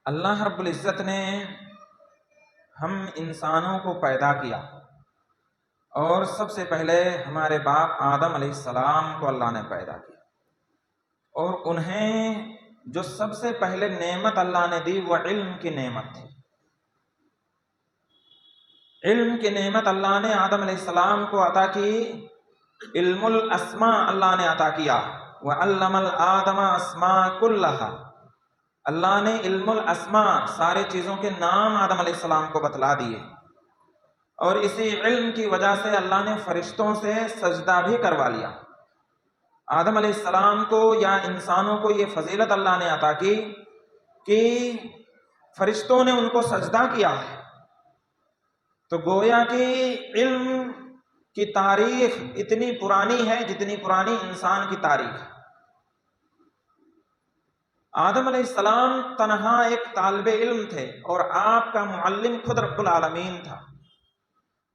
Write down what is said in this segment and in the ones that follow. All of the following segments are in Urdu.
اللہ رب العزت نے ہم انسانوں کو پیدا کیا، اور سب سے پہلے ہمارے باپ آدم علیہ السلام کو اللہ نے پیدا کیا، اور انہیں جو سب سے پہلے نعمت اللہ نے دی وہ علم کی نعمت تھی۔ علم کی نعمت اللہ نے آدم علیہ السلام کو عطا کی، علم الاسماء اللہ نے عطا کیا، وعلم الآدم اسماء کلھا، اللہ نے علم الاسماء سارے چیزوں کے نام آدم علیہ السلام کو بتلا دیے، اور اسی علم کی وجہ سے اللہ نے فرشتوں سے سجدہ بھی کروا لیا۔ آدم علیہ السلام کو یا انسانوں کو یہ فضیلت اللہ نے عطا کی کہ فرشتوں نے ان کو سجدہ کیا ہے، تو گویا کہ علم کی تاریخ اتنی پرانی ہے جتنی پرانی انسان کی تاریخ ہے۔ آدم علیہ السلام تنہا ایک طالب علم تھے، اور آپ کا معلم خود رب العالمین تھا۔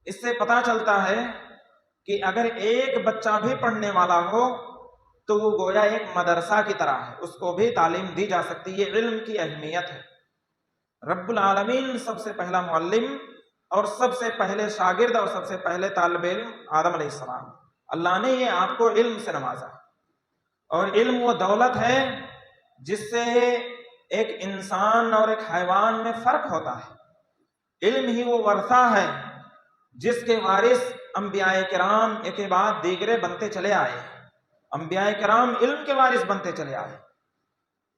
اس سے پتہ چلتا ہے کہ اگر ایک بچہ بھی پڑھنے والا ہو تو وہ گویا ایک مدرسہ کی طرح ہے، اس کو بھی تعلیم دی جا سکتی ہے۔ یہ علم کی اہمیت ہے۔ رب العالمین سب سے پہلا معلم اور سب سے پہلے شاگرد اور سب سے پہلے طالب علم آدم علیہ السلام، اللہ نے یہ آپ کو علم سے نوازا، اور علم وہ دولت ہے جس سے ایک انسان اور ایک حیوان میں فرق ہوتا ہے۔ علم ہی وہ ورثہ ہے جس کے وارث انبیاء کرام ایک کے بعد دیگرے بنتے چلے آئے۔ انبیاء کرام علم کے وارث بنتے چلے آئے،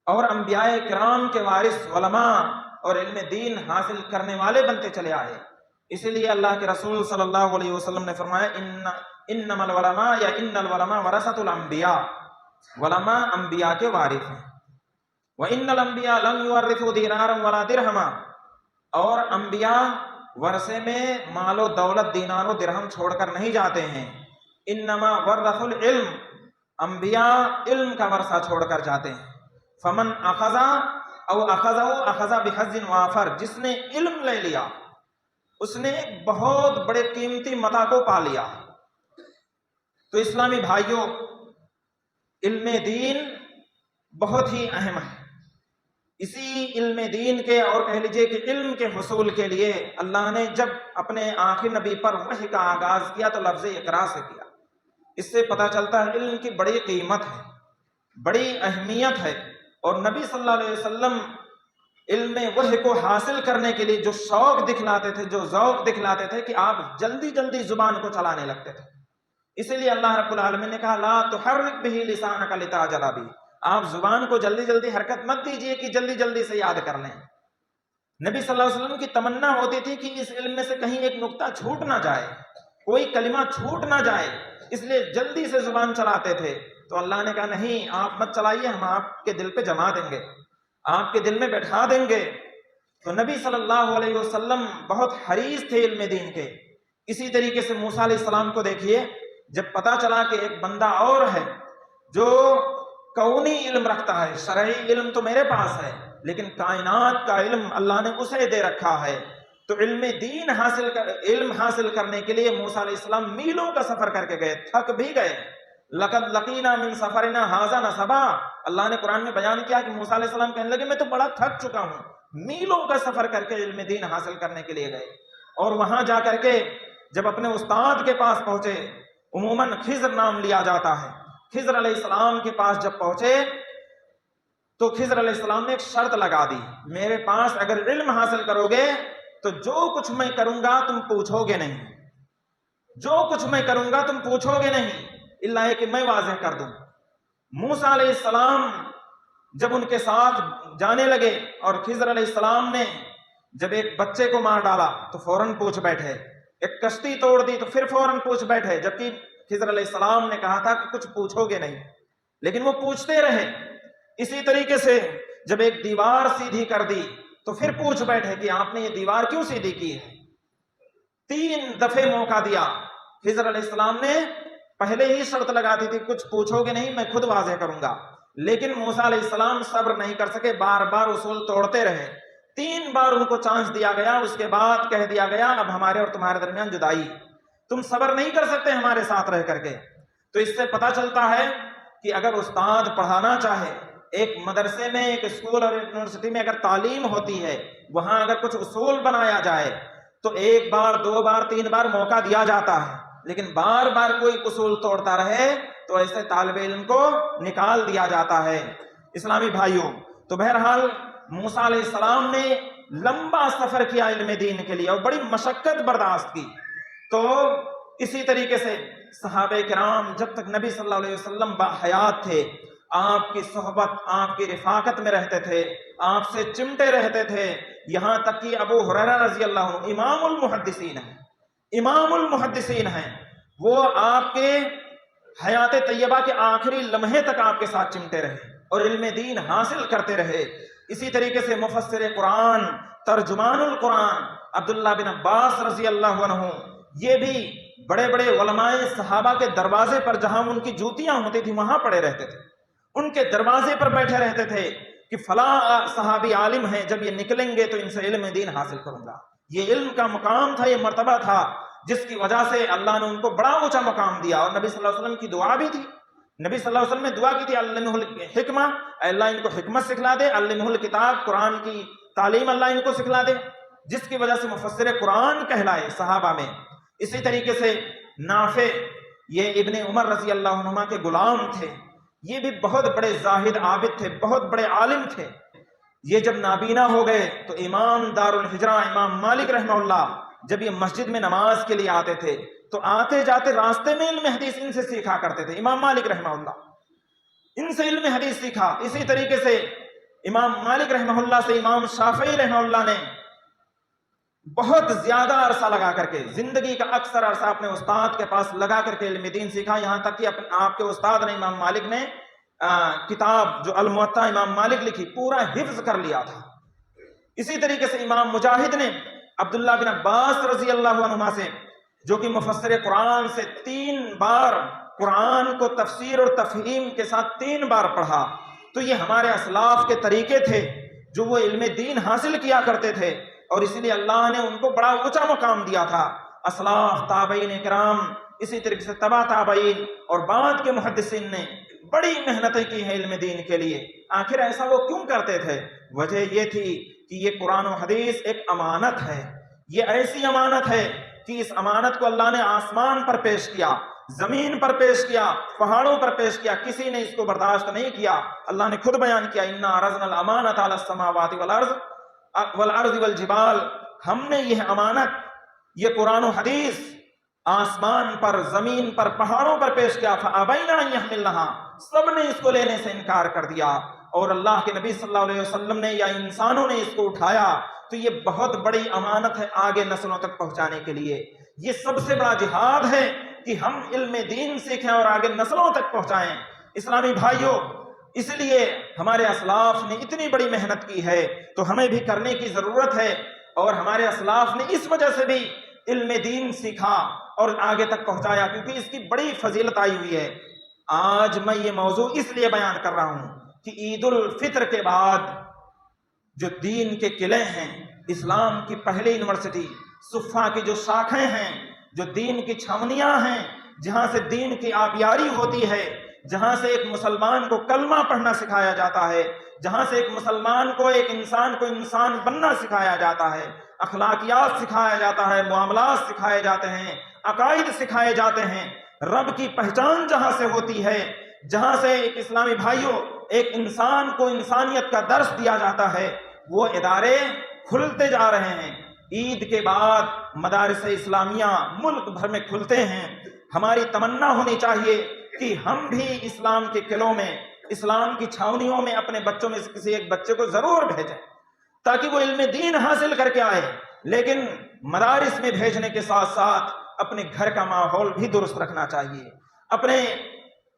اور انبیاء کرام کے وارث علماء اور علم دین حاصل کرنے والے بنتے چلے آئے۔ اسی لیے اللہ کے رسول صلی اللہ علیہ وسلم نے فرمایا انما العلماء یا ان العلماء ورثۃ الانبیاء، علماء انبیاء کے وارث ہیں۔ وَإِنَّ الْأَنْبِيَاءَ لَمْ يُوَرِّثُوا دِينَارًا وَلَا دِرْهَمًا، اور انبیاء ورثے میں مال و دولت دینار و درہم چھوڑ کر نہیں جاتے ہیں۔ انما ورثوا العلم، انبیاء علم کا ورثہ چھوڑ کر جاتے ہیں۔ فمن اخذ او اخذه اخذ بحظ وافر، جس نے علم لے لیا اس نے ایک بہت بڑے قیمتی متاع کو پا لیا۔ تو اسلامی بھائیوں، علم دین بہت ہی اہم ہے۔ اسی علم دین کے اور کہہ لیجئے کہ علم کے حصول کے لیے اللہ نے جب اپنے آخری نبی پر وحی کا آغاز کیا تو لفظ اقرا سے کیا۔ اس سے پتہ چلتا ہے علم کی بڑی قیمت ہے، بڑی اہمیت ہے، اور نبی صلی اللہ علیہ وسلم علم وحی کو حاصل کرنے کے لیے جو شوق دکھلاتے تھے، جو ذوق دکھلاتے تھے کہ آپ جلدی جلدی زبان کو چلانے لگتے تھے۔ اسی لیے اللہ رب العالمین نے کہا لا تحرک بہ لسانک لتعجل بہ، آپ زبان کو جلدی جلدی حرکت مت دیجئے کہ جلدی جلدی سے یاد کر لیں۔ نبی صلی اللہ علیہ وسلم کی تمنا ہوتی تھی کہ اس علم میں سے کہیں ایک نقطہ چھوٹ نہ جائے، کوئی کلمہ چھوٹ نہ جائے، اس لیے جلدی سے زبان چلاتے تھے۔ تو اللہ نے کہا نہیں، آپ مت چلائیے، ہم آپ کے دل پہ جما دیں گے، آپ کے دل میں بیٹھا دیں گے۔ تو نبی صلی اللہ علیہ وسلم بہت حریص تھے علم دین کے۔ اسی طریقے سے موسیٰ علیہ السلام کو دیکھیے، جب پتا چلا کہ ایک بندہ اور ہے جو کونی علم رکھتا ہے، شرعی علم تو میرے پاس ہے لیکن کائنات کا علم اللہ نے اسے دے رکھا ہے، تو علم دین علم حاصل کرنے کے لیے موسیٰ علیہ السلام میلوں کا سفر کر کے گئے، تھک بھی گئے۔ لقد لقینا من سفرنا ھذا نصبا، اللہ نے قرآن میں بیان کیا کہ موسیٰ علیہ السلام کہنے لگے میں تو بڑا تھک چکا ہوں۔ میلوں کا سفر کر کے علم دین حاصل کرنے کے لیے گئے، اور وہاں جا کر کے جب اپنے استاد کے پاس پہنچے، عموماً خضر نام لیا جاتا ہے، خضر علیہ السلام کے پاس جب پہنچے تو خضر علیہ السلام نے ایک شرط لگا دی، میرے پاس اگر علم حاصل کرو گے تو جو کچھ میں کروں گا تم پوچھو گے نہیں، جو کچھ میں کروں گا تم پوچھو گے نہیں، اللہ ہے کہ میں واضح کر دوں۔ موسیٰ علیہ السلام جب ان کے ساتھ جانے لگے اور خضر علیہ السلام نے جب ایک بچے کو مار ڈالا تو فوراً پوچھ بیٹھے، ایک کشتی توڑ دی تو پھر فوراً پوچھ بیٹھے، جبکہ خضر علیہ السلام نے کہا تھا کہ کچھ پوچھو گے نہیں، لیکن وہ پوچھتے رہے۔ اسی طریقے سے جب ایک دیوار سیدھی کر دی تو پھر پوچھ بیٹھے کہ آپ نے یہ دیوار کیوں سیدھی کی ہے۔ 3 دفعے موقع دیا۔ خضر علیہ السلام نے پہلے ہی شرط لگا دی تھی کچھ پوچھو گے نہیں، میں خود واضح کروں گا، لیکن موسیٰ علیہ السلام صبر نہیں کر سکے، بار بار اصول توڑتے رہے۔ 3 بار ان کو چانس دیا گیا، اس کے بعد کہہ دیا گیا اب ہمارے اور تمہارے درمیان جدائی، تم صبر نہیں کر سکتے ہمارے ساتھ رہ کر کے۔ تو اس سے پتہ چلتا ہے کہ اگر استاد پڑھانا چاہے ایک مدرسے میں، ایک اسکول اور یونیورسٹی میں اگر تعلیم ہوتی ہے، وہاں اگر کچھ اصول بنایا جائے تو ایک بار، دو بار، تین بار موقع دیا جاتا ہے، لیکن بار بار کوئی اصول توڑتا رہے تو ایسے طالب علم کو نکال دیا جاتا ہے۔ اسلامی بھائیوں، تو بہرحال موسیٰ علیہ السلام نے لمبا سفر کیا علم دین کے لیے اور بڑی مشقت برداشت کی۔ تو اسی طریقے سے صحابہ کرام جب تک نبی صلی اللہ علیہ وسلم باحیات تھے، آپ کی صحبت، آپ کی رفاقت میں رہتے تھے، آپ سے چمٹے رہتے تھے، یہاں تک کہ ابو ہریرہ رضی اللہ عنہ امام المحدثین ہیں، امام المحدثین ہیں، وہ آپ کے حیات طیبہ کے آخری لمحے تک آپ کے ساتھ چمٹے رہے اور علم دین حاصل کرتے رہے۔ اسی طریقے سے مفسر قرآن، ترجمان القرآن عبداللہ بن عباس رضی اللہ عنہ، یہ بھی بڑے بڑے علماء صحابہ کے دروازے پر، جہاں ان کی جوتیاں ہوتی تھی وہاں پڑے رہتے تھے، ان کے دروازے پر بیٹھے رہتے تھے کہ فلاں صحابی عالم ہیں، جب یہ نکلیں گے تو ان سے علم دین حاصل کروں گا۔ یہ علم کا مقام تھا، یہ مرتبہ تھا، جس کی وجہ سے اللہ نے ان کو بڑا اونچا مقام دیا۔ اور نبی صلی اللہ علیہ وسلم کی دعا بھی تھی، نبی صلی اللہ علیہ وسلم نے دعا کی تھی، علمہ الحکمہ، اللہ ان کو حکمت سکھلا دے، علمہ الکتاب، قرآن کی تعلیم اللہ ان کو سکھلا دے، جس کی وجہ سے مفسر قرآن کہلائے صحابہ میں۔ اسی طریقے سے نافع، یہ ابن عمر رضی اللہ عنہما کے غلام تھے، یہ بھی بہت بڑے زاہد عابد تھے، بہت بڑے عالم تھے۔ یہ جب نابینا ہو گئے تو امام دار الحجرہ امام مالک رحمہ اللہ جب یہ مسجد میں نماز کے لیے آتے تھے تو آتے جاتے راستے میں علم حدیث ان سے سیکھا کرتے تھے۔ امام مالک رحمہ اللہ ان سے علم حدیث سیکھا۔ اسی طریقے سے امام مالک رحمہ اللہ سے امام شافعی رحمہ اللہ نے بہت زیادہ عرصہ لگا کر کے، زندگی کا اکثر عرصہ اپنے استاد کے پاس لگا کر کے علم دین سیکھا، یہاں تک کہ آپ کے استاد نے، امام مالک نے کتاب جو الموطا امام مالک لکھی، پورا حفظ کر لیا تھا۔ اسی طریقے سے امام مجاہد نے عبداللہ بن عباس رضی اللہ عنہما سے، جو کہ مفسر قرآن سے 3 بار قرآن کو تفسیر اور تفہیم کے ساتھ 3 بار پڑھا، تو یہ ہمارے اسلاف کے طریقے تھے جو وہ علم دین حاصل کیا کرتے تھے، اور اسی لیے اللہ نے ان کو بڑا اونچا مقام دیا تھا۔ اسلاف، تابعین کرام، اسی طریقے سے تبع تابعین اور بعد کے محدثین نے بڑی محنتیں کی ہیں علم دین کے لیے۔ آخر ایسا وہ کیوں کرتے تھے؟ وجہ یہ تھی کہ یہ قرآن و حدیث ایک امانت ہے، یہ ایسی امانت ہے کہ اس امانت کو اللہ نے آسمان پر پیش کیا، زمین پر پیش کیا، پہاڑوں پر پیش کیا، کسی نے اس کو برداشت نہیں کیا۔ اللہ نے خود بیان کیا، اِنَّا عَرَضْنَا الْأَمَانَةَ عَلَى السَّمَاوَاتِ وَالْأَرْضِ وَالْجِبَالِ، ہم نے یہ امانت، یہ قرآن و حدیث آسمان پر، زمین پر، پہاڑوں پر پیش کیا، فَأَبَيْنَا أَن يَحْمِلْنَهَا، سب نے اس کو لینے سے انکار کر دیا، اور اللہ کے نبی صلی اللہ علیہ وسلم نے یا انسانوں نے اس کو اٹھایا۔ تو یہ بہت بڑی امانت ہے آگے نسلوں تک پہنچانے کے لیے۔ یہ سب سے بڑا جہاد ہے کہ ہم علم دین سیکھیں اور آگے نسلوں تک پہنچائیں۔ اسلامی بھائیوں، اس لیے ہمارے اسلاف نے اتنی بڑی محنت کی ہے تو ہمیں بھی کرنے کی ضرورت ہے، اور ہمارے اسلاف نے اس وجہ سے بھی علم دین سیکھا اور آگے تک پہنچایا کیونکہ اس کی بڑی فضیلت آئی ہوئی ہے۔ آج میں یہ موضوع اس لیے بیان کر رہا ہوں کہ عید الفطر کے بعد جو دین کے قلعے ہیں، اسلام کی پہلی یونیورسٹی، صفا کی جو شاخیں ہیں، جو دین کی چھاونیاں ہیں، جہاں سے دین کی آبیاری ہوتی ہے، جہاں سے ایک مسلمان کو کلمہ پڑھنا سکھایا جاتا ہے، جہاں سے ایک مسلمان کو، ایک انسان کو انسان بننا سکھایا جاتا ہے، اخلاقیات سکھایا جاتا ہے، معاملات سکھائے جاتے ہیں، عقائد سکھائے جاتے ہیں، رب کی پہچان جہاں سے ہوتی ہے، جہاں سے ایک اسلامی بھائیوں ایک انسان کو انسانیت کا درس دیا جاتا ہے، وہ ادارے کھلتے جا رہے ہیں۔ عید کے بعد مدارس اسلامیہ ملک بھر میں کھلتے ہیں۔ ہماری تمنا ہونی چاہیے کہ ہم بھی اسلام کے قلعوں میں، اسلام کی چھاونیوں میں اپنے بچوں میں سے کسی ایک بچے کو ضرور بھیجیں تاکہ وہ علم دین حاصل کر کے آئے۔ لیکن مدارس میں بھیجنے کے ساتھ ساتھ اپنے گھر کا ماحول بھی درست رکھنا چاہیے،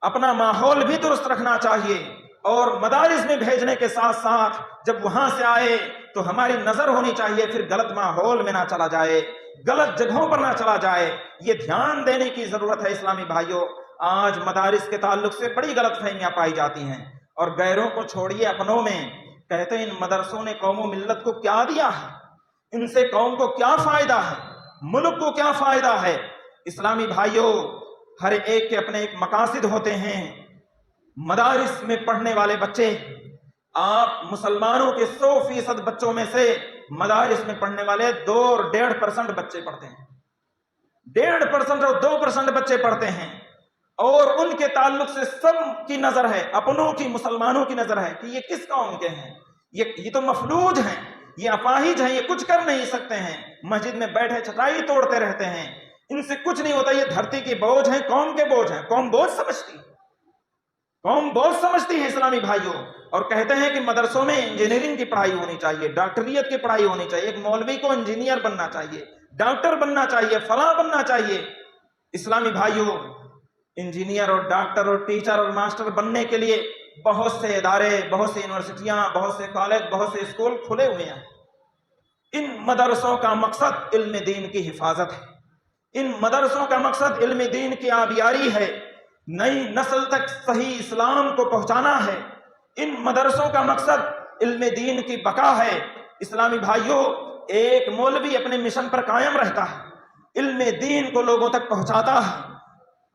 اپنا ماحول بھی درست رکھنا چاہیے، اور مدارس میں بھیجنے کے ساتھ ساتھ جب وہاں سے آئے تو ہماری نظر ہونی چاہیے پھر غلط ماحول میں نہ چلا جائے، غلط جگہوں پر نہ چلا جائے۔ یہ دھیان دینے کی ضرورت ہے اسلامی بھائیوں۔ آج مدارس کے تعلق سے بڑی غلط فہمیاں پائی جاتی ہیں، اور غیروں کو چھوڑیے اپنوں میں کہتے ہیں ان مدرسوں نے قوم و ملت کو کیا دیا ہے، ان سے قوم کو کیا فائدہ ہے، ملک کو کیا فائدہ ہے۔ اسلامی بھائیوں، ہر ایک کے اپنے ایک مقاصد ہوتے ہیں۔ مدارس میں پڑھنے والے بچے، آپ مسلمانوں کے 100% بچوں میں سے مدارس میں پڑھنے والے 2 اور 1.5% بچے پڑھتے ہیں، 1.5% اور 2% بچے پڑھتے ہیں، اور ان کے تعلق سے سب کی نظر ہے، اپنوں کی، مسلمانوں کی نظر ہے کہ یہ کس قوم کے ہیں، یہ تو مفلوج ہیں، یہ اپاہج ہیں، یہ کچھ کر نہیں سکتے ہیں، مسجد میں بیٹھے چٹائی توڑتے رہتے ہیں، ان سے کچھ نہیں ہوتا، یہ دھرتی کے بوجھ ہیں، قوم کے بوجھ ہیں۔ قوم بوجھ سمجھتی ہے اسلامی بھائیوں، اور کہتے ہیں کہ مدرسوں میں انجینئرنگ کی پڑھائی ہونی چاہیے، ڈاکٹریت کی پڑھائی ہونی چاہیے، ایک مولوی کو انجینئر بننا چاہیے، ڈاکٹر بننا چاہیے، فلاں بننا چاہیے۔ اسلامی بھائیوں، انجینئر اور ڈاکٹر اور ٹیچر اور ماسٹر بننے کے لیے بہت سے ادارے، بہت سی یونیورسٹیاں، بہت سے کالج، بہت سے اسکول کھلے ہوئے ہیں۔ ان مدرسوں کا مقصد علم دین کی حفاظت ہے، ان مدرسوں کا مقصد علم دین کی آبیاری ہے، نئی نسل تک صحیح اسلام کو پہنچانا ہے، ان مدرسوں کا مقصد علم دین کی بقا ہے۔ اسلامی بھائیوں، ایک مولوی اپنے مشن پر قائم رہتا ہے، علم دین کو لوگوں تک پہنچاتا ہے،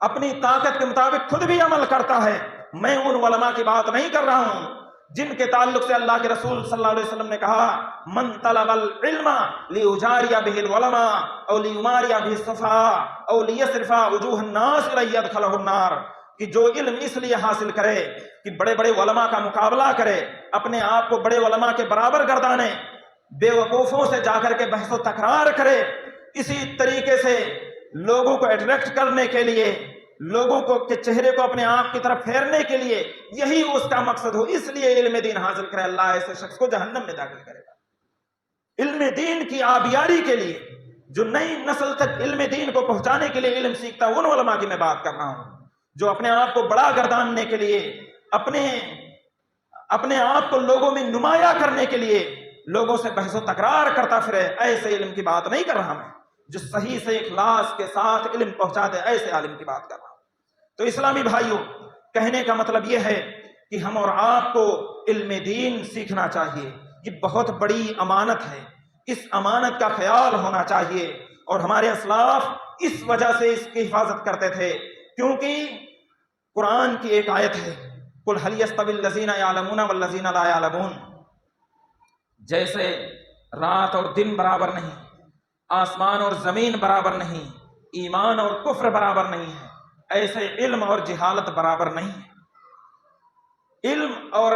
اپنی طاقت کے مطابق خود بھی عمل کرتا ہے۔ میں ان علماء کی بات نہیں کر رہا ہوں جن کے تعلق سے اللہ کے رسول صلی اللہ علیہ وسلم نے کہا، من طلب العلم لیجاری بہ العلماء او لیماری بہ السفہاء او لیصرف وجوہ الناس الی یدخلہ النار، کہ جو علم اس لیے حاصل کرے کہ بڑے بڑے علماء کا مقابلہ کرے، اپنے آپ کو بڑے علماء کے برابر گردانے، بے وقوفوں سے جا کر کے بحث و تکرار کرے، اسی طریقے سے لوگوں کو اٹریکٹ کرنے کے لیے، لوگوں کو کے چہرے کو اپنے آپ کی طرف پھیرنے کے لیے، یہی اس کا مقصد ہو، اس لیے علم دین حاصل کرے، اللہ ایسے شخص کو جہنم میں داخل کرے گا۔ علم دین کی آبیاری کے لیے، جو نئی نسل تک علم دین کو پہنچانے کے لیے علم سیکھتا ہے، ان علماء کی میں بات کر رہا ہوں جو اپنے آپ کو بڑا گرداننے کے لیے، اپنے آپ کو لوگوں میں نمایاں کرنے کے لیے لوگوں سے بحث و تکرار کرتا پھرے، ایسے علم کی بات نہیں کر رہا میں، جو صحیح سے اخلاص کے ساتھ علم پہنچاتے، ایسے عالم کی بات کر رہا ہوں۔ تو اسلامی بھائیوں، کہنے کا مطلب یہ ہے کہ ہم اور آپ کو علم دین سیکھنا چاہیے، یہ بہت بڑی امانت ہے، اس امانت کا خیال ہونا چاہیے، اور ہمارے اسلاف اس وجہ سے اس کی حفاظت کرتے تھے، کیونکہ قرآن کی ایک آیت ہے، قل هل يستوي الذين يعلمون والذين لا يعلمون، جیسے رات اور دن برابر نہیں، آسمان اور زمین برابر نہیں، ایمان اور کفر برابر نہیں ہے، ایسے علم اور جہالت برابر نہیں ہے، علم اور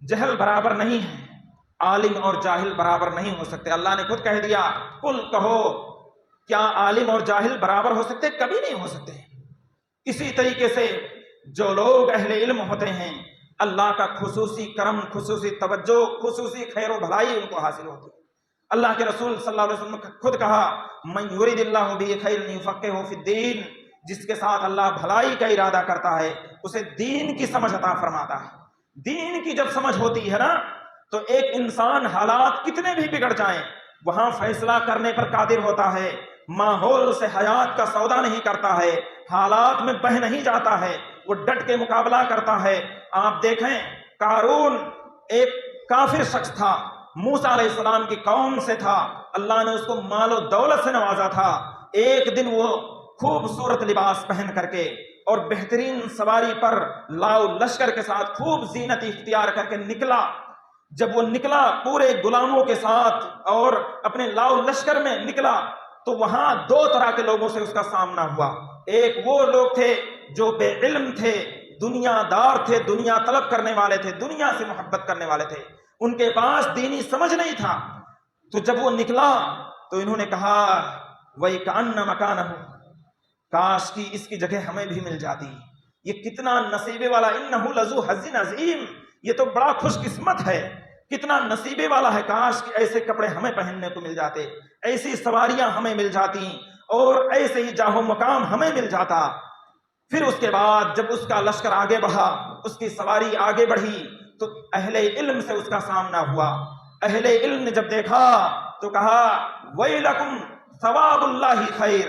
جہل برابر نہیں ہے، عالم اور جاہل برابر نہیں ہو سکتے۔ اللہ نے خود کہہ دیا، قل کہو، کیا عالم اور جاہل برابر ہو سکتے؟ کبھی نہیں ہو سکتے۔ اسی طریقے سے جو لوگ اہل علم ہوتے ہیں، اللہ کا خصوصی کرم، خصوصی توجہ، خصوصی خیر و بھلائی ان کو حاصل ہوتی ہے۔ اللہ کے رسول صلی اللہ علیہ وسلم نے خود کہا، من یرید اللہ بہ خیرا یفقہہ فی الدین، جس کے ساتھ اللہ بھلائی کا ارادہ کرتا ہے اسے دین کی سمجھ عطا فرماتا ہے۔ دین کی جب سمجھ ہوتی ہے نا، تو ایک انسان حالات کتنے بھی بگڑ جائیں وہاں فیصلہ کرنے پر قادر ہوتا ہے، ماحول سے حیات کا سودا نہیں کرتا ہے، حالات میں بہہ نہیں جاتا ہے، وہ ڈٹ کے مقابلہ کرتا ہے۔ آپ دیکھیں، قارون ایک کافر شخص تھا، موسیٰ علیہ السلام کی قوم سے تھا، اللہ نے اس کو مال و دولت سے نوازا تھا۔ ایک دن وہ خوبصورت لباس پہن کر کے اور بہترین سواری پر لاؤ لشکر کے ساتھ خوب زینت اختیار کر کے نکلا۔ جب وہ نکلا پورے غلاموں کے ساتھ اور اپنے لاؤ لشکر میں نکلا، تو وہاں 2 طرح کے لوگوں سے اس کا سامنا ہوا۔ ایک وہ لوگ تھے جو بے علم تھے، دنیا دار تھے، دنیا طلب کرنے والے تھے، دنیا سے محبت کرنے والے تھے، ان کے پاس دینی سمجھ نہیں تھا۔ تو جب وہ نکلا تو انہوں نے کہا، وَيْكَأَنَّ مَكَانَهُ، کاش کی اس کی جگہ ہمیں بھی مل جاتی، یہ کتنا نصیبے والا، اِنَّهُ لَذُو حَظٍّ عَظِيمٍ، یہ تو بڑا خوش قسمت ہے، کتنا نصیبے والا ہے، کاش کہ ایسے کپڑے ہمیں پہننے کو مل جاتے، ایسی سواریاں ہمیں مل جاتی، اور ایسے ہی جاہ و مقام ہمیں مل جاتا۔ پھر اس کے بعد جب اس کا لشکر آگے بڑھا، اس کی سواری آگے بڑھی، تو اہل علم سے اس کا سامنا ہوا۔ اہل علم نے جب دیکھا تو کہا، وَيْلَكُمْ ثواب اللہ خیر،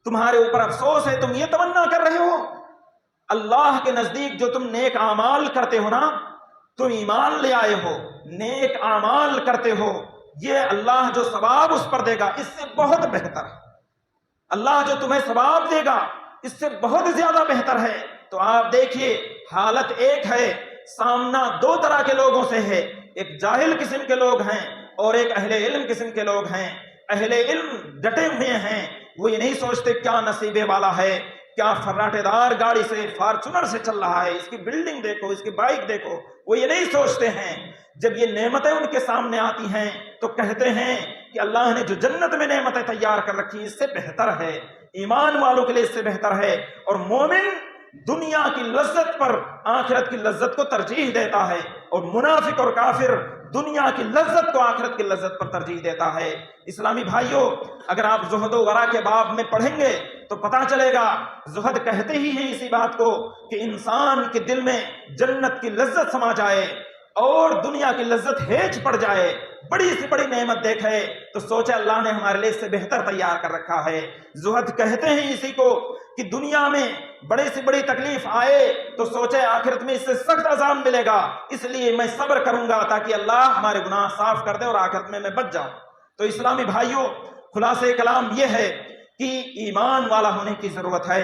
تمہارے اوپر افسوس ہے، تم یہ تمنا کر رہے ہو اللہ کے نزدیک جو تم نیک اعمال کرتے ہو نا، تم ایمان لے آئے ہو، نیک اعمال کرتے ہو، یہ اللہ جو ثواب اس پر دے گا اس سے بہت بہتر ہے، اللہ جو تمہیں ثواب دے گا اس سے بہت زیادہ بہتر ہے تو آپ دیکھیے حالت ایک ہے، سامنا دو طرح کے لوگوں سے ہے، ایک جاہل قسم کے لوگ ہیں اور ایک اہل علم قسم کے لوگ ہیں۔ اہل علم ڈٹے ہوئے ہیں، وہ یہ نہیں سوچتے کیا نصیبے والا ہے، کیا فراٹے دار گاڑی سے فارچونر سے چل رہا ہے، اس کی بلڈنگ دیکھو، اس کی بائک دیکھو، وہ یہ نہیں سوچتے ہیں۔ جب یہ نعمتیں ان کے سامنے آتی ہیں تو کہتے ہیں کہ اللہ نے جو جنت میں نعمتیں تیار کر رکھی اس سے بہتر ہے، ایمان والوں کے لیے اس سے بہتر ہے۔ اور مومن دنیا کی لذت پر آخرت کی لذت کو ترجیح دیتا ہے، اور منافق اور کافر دنیا کی لذت کو آخرت کی لذت پر ترجیح دیتا ہے۔ اسلامی بھائیوں، اگر آپ زہد و ورع کے باب میں پڑھیں گے تو پتا چلے گا، زہد کہتے ہی ہیں اسی بات کو کہ انسان کے دل میں جنت کی لذت سما جائے اور دنیا کی لذت ہیج پڑ جائے، بڑی سی بڑی نعمت دیکھے تو سوچے اللہ نے ہمارے لیے اس سے بہتر تیار کر رکھا ہے۔ زہد کہتے ہیں اسی کو کہ دنیا میں بڑی سی بڑی تکلیف آئے تو سوچے آخرت میں اس سے سخت عذاب ملے گا، اس لیے میں صبر کروں گا تاکہ اللہ ہمارے گناہ صاف کر دے اور آخرت میں بچ جاؤں۔ تو اسلامی بھائیوں، خلاصہ کلام یہ ہے کہ ایمان والا ہونے کی ضرورت ہے،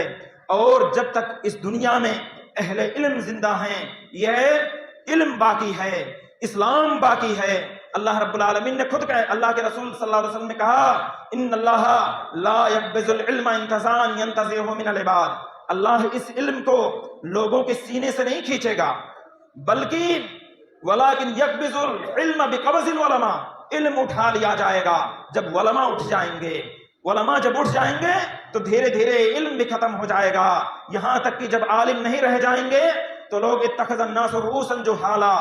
اور جب تک اس دنیا میں اہل علم زندہ ہیں، یہ علم باقی ہے، اسلام باقی ہے۔ اللہ رب العالمین نے خود کہا، اللہ کے رسول صلی اللہ علیہ وسلم نے کہا، ان اللہ لا يقبض العلم انتزاعا ينتزعه من العباد، اللہ اس علم کو لوگوں کے سینے سے نہیں کھینچے گا، بلکہ ولکن يقبض العلم بقبض العلماء، علم اٹھا لیا جائے گا جب علماء اٹھ جائیں گے۔ علماء جب اٹھ جائیں گے تو دھیرے دھیرے علم بھی ختم ہو جائے گا، یہاں تک کہ جب عالم نہیں رہ جائیں گے تو لوگ اتخذ الناس رؤوسا جہالا،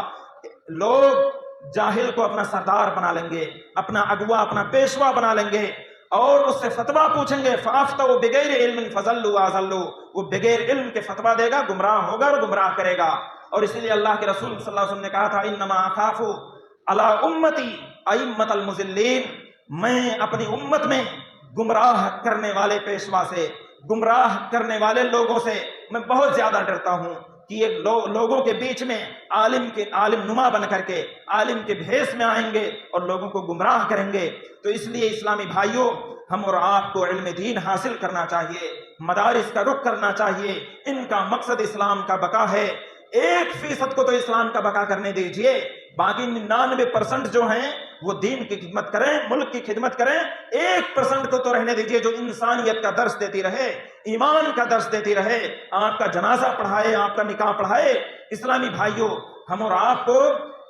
لوگ جاہل کو اپنا سردار بنا لیں گے، اپنا اگوا، اپنا پیشوا بنا لیں گے، اور اس سے فتویٰ پوچھیں گے، فافتوا بغیر علم فضلوا واضلوا، وہ بغیر علم کے فتویٰ دے گا، گمراہ ہوگا اور گمراہ کرے گا۔ اور اس لیے اللہ کے رسول صلی اللہ علیہ وسلم نے کہا تھا، انما اخاف علی امتی ائمۃ المضلین، میں اپنی امت میں گمراہ کرنے والے پیشوا سے، گمراہ کرنے والے لوگوں سے میں بہت زیادہ ڈرتا ہوں کہ یہ لوگوں کے بیچ میں عالم نما بن کر کے عالم کے بھیس میں آئیں گے اور لوگوں کو گمراہ کریں گے۔ تو اس لیے اسلامی بھائیوں، ہم اور آپ کو علم دین حاصل کرنا چاہیے، مدارس کا رخ کرنا چاہیے، ان کا مقصد اسلام کا بقا ہے۔ 1% کو تو اسلام کا بقا کرنے دیجئے، باقی 99% جو ہیں وہ دین کی خدمت کریں، ملک کی خدمت کریں، 1% کو تو رہنے دیجئے جو انسانیت کا درس دیتی رہے، ایمان کا درس دیتی رہے، آپ کا جنازہ پڑھائے، آپ کا نکاح پڑھائے۔ اسلامی بھائیوں، ہم اور آپ کو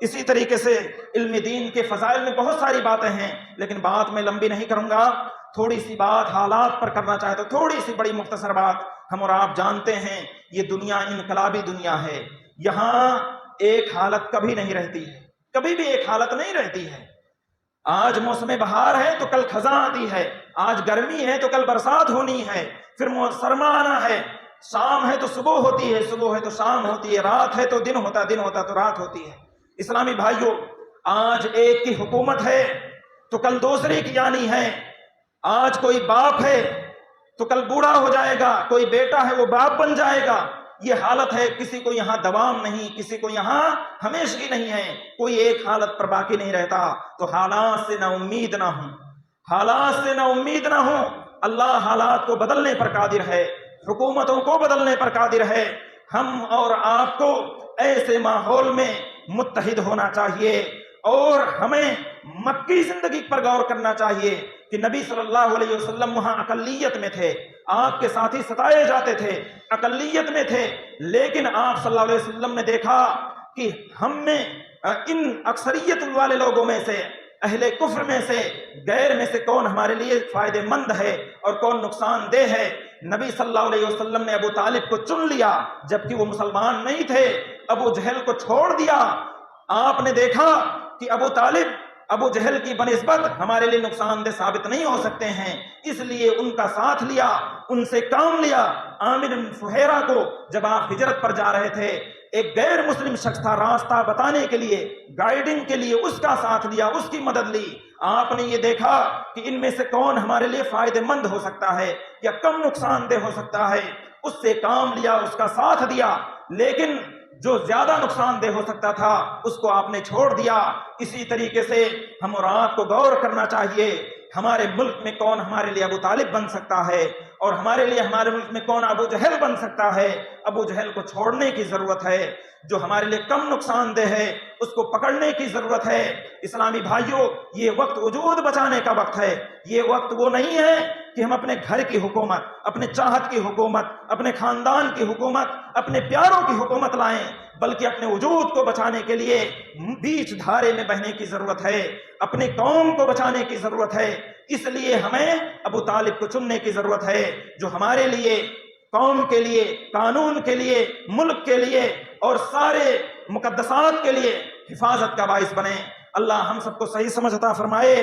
اسی طریقے سے علم دین کے فضائل میں بہت ساری باتیں ہیں، لیکن بات میں لمبی نہیں کروں گا، تھوڑی سی بات حالات پر کرنا چاہتا ہوں، تھوڑی سی بڑی مختصر بات۔ ہم اور آپ جانتے ہیں یہ دنیا انقلابی دنیا ہے، یہاں ایک حالت کبھی نہیں رہتی ہے، کبھی بھی ایک حالت نہیں رہتی ہے۔ آج موسم بہار ہے تو کل خزاں آتی ہے، آج گرمی ہے تو کل برسات ہونی ہے، پھر سرما آنا ہے، شام ہے تو صبح ہوتی ہے، صبح ہے تو شام ہوتی ہے، رات ہے تو دن ہوتا، دن ہوتا تو رات ہوتی ہے۔ اسلامی بھائیوں، آج ایک کی حکومت ہے تو کل دوسرے کی آنی ہے، آج کوئی باپ ہے تو کل بوڑھا ہو جائے گا، کوئی بیٹا ہے وہ باپ بن جائے گا۔ یہ حالت ہے، کسی کو یہاں دوام نہیں، کسی کو یہاں ہمیشگی نہیں ہے، کوئی ایک حالت پر باقی نہیں رہتا۔ تو حالات سے نہ امید نہ ہوں، حالات سے نہ امید نہ ہوں، اللہ حالات کو بدلنے پر قادر ہے، حکومتوں کو بدلنے پر قادر ہے۔ ہم اور آپ کو ایسے ماحول میں متحد ہونا چاہیے، اور ہمیں مکی زندگی پر غور کرنا چاہیے کہ نبی صلی اللہ علیہ وسلم وہاں اقلیت میں تھے، آپ کے ساتھی ستائے جاتے تھے، اقلیت میں تھے، لیکن آپ صلی اللہ علیہ وسلم نے دیکھا کہ ہم میں ان اکثریت والے لوگوں میں سے، اہل کفر میں سے، غیر میں سے کون ہمارے لیے فائدہ مند ہے اور کون نقصان دہ ہے۔ نبی صلی اللہ علیہ وسلم نے ابو طالب کو چن لیا جبکہ وہ مسلمان نہیں تھے، ابو جہل کو چھوڑ دیا۔ آپ نے دیکھا کہ ابو طالب ابو جہل کی بنسبت ہمارے لیے نقصان دہ ثابت نہیں ہو سکتے ہیں، اس لیے ان کا ساتھ لیا، ان سے کام لیا۔ عامر بن فہیرہ کو جب آپ ہجرت پر جا رہے تھے، ایک غیر مسلم شخص تھا، راستہ بتانے کے لیے، گائیڈنگ کے لیے اس کا ساتھ لیا، اس کی مدد لی۔ آپ نے یہ دیکھا کہ ان میں سے کون ہمارے لیے فائدہ مند ہو سکتا ہے یا کم نقصان دہ ہو سکتا ہے، اس سے کام لیا، اس کا ساتھ دیا، لیکن جو زیادہ نقصان دہ ہو سکتا تھا اس کو آپ نے چھوڑ دیا۔ اسی طریقے سے ہم اور آپ کو غور کرنا چاہیے ہمارے ملک میں کون ہمارے لیے ابو طالب بن سکتا ہے اور ہمارے لیے ہمارے ملک میں کون ابو جہل بن سکتا ہے۔ ابو جہل کو چھوڑنے کی ضرورت ہے، جو ہمارے لیے کم نقصان دہ ہے اس کو پکڑنے کی ضرورت ہے۔ اسلامی بھائیوں، یہ وقت وجود بچانے کا وقت ہے، یہ وقت وہ نہیں ہے کہ ہم اپنے گھر کی حکومت، اپنے چاہت کی حکومت، اپنے خاندان کی حکومت، اپنے پیاروں کی حکومت لائیں، بلکہ اپنے وجود کو بچانے کے لیے بیچ دھارے میں بہنے کی ضرورت ہے، اپنی قوم کو بچانے کی ضرورت ہے۔ اس لیے ہمیں ابو طالب کو چننے کی ضرورت ہے، جو ہمارے لیے، قوم کے لیے، قانون کے لیے، ملک کے لیے اور سارے مقدسات کے لیے حفاظت کا باعث بنے۔ اللہ ہم سب کو صحیح سمجھ عطا فرمائے۔